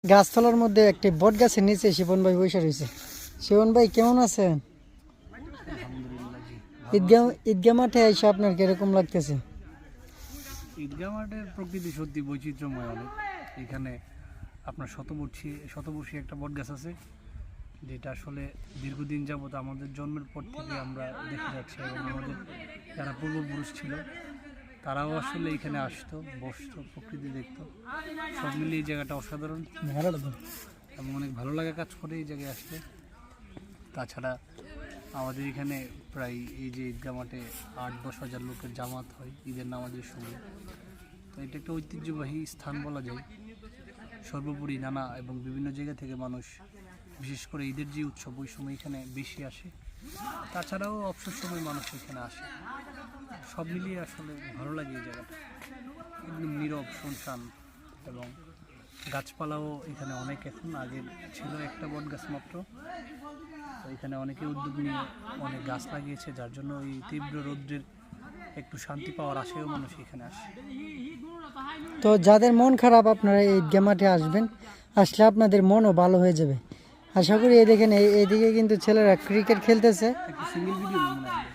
গাছতলার মধ্যে একটি বট গাছের নিচে শিবন ভাই বসে রয়েছে। শিবন ভাই কেমন আছেন? ঈদগাহ মাঠে এসে আপনার কিরকম লাগতেছে? ঈদগাহ মাঠের প্রকৃতি সত্যি বৈচিত্র্যময় অনেক। এখানে আপনার শতবর্ষী একটা বট গাছ আছে, যেটা আসলে দীর্ঘদিন যাবত আমাদের জন্মের পর থেকে আমরা দেখে যাচ্ছি, এবং আমাদের যারা পূর্বপুরুষ ছিল তারাও আসলে এখানে আসতো, বসতো, প্রকৃতি দেখতো। সব মিলিয়ে এই জায়গাটা অসাধারণ এবং অনেক ভালো লাগা কাজ করে এই জায়গায় আসলে। তাছাড়া আমাদের এখানে প্রায় এই যে ঈদগাহ মাঠে ৮-১০ হাজার লোকের জামাত হয় ঈদের নামাজের সময়। তো এটা একটা ঐতিহ্যবাহী স্থান বলা যায়। সর্বোপরি নানা এবং বিভিন্ন জায়গা থেকে মানুষ, বিশেষ করে ঈদের যে উৎসব ওই সময় এখানে বেশি আসে। তাছাড়াও অবসর সময় মানুষ এখানে আসে। সব মিলিয়ে আসলে ভালো লাগে এই জায়গাটা, একদম নীরব, শুনশান, এবং গাছপালাও এখানে অনেক। এখন আগে ছিল একটা বট গাছ মাত্র, তো এখানে অনেকে উদ্যোগ নিয়ে অনেক গাছ লাগিয়েছে, যার জন্য এই তীব্র রৌদ্রের একটু শান্তি পাওয়ার আশায়ও মানুষ এখানে আসে। তো যাদের মন খারাপ আপনারা এই ঈদগাহ মাঠে আসবেন, আসলে আপনাদের মনও ভালো হয়ে যাবে আশা করি। এই দেখেন এইদিকে কিন্তু ছেলেরা ক্রিকেট খেলতেছে। একটু সিঙ্গেল ভিডিও মনে হয়।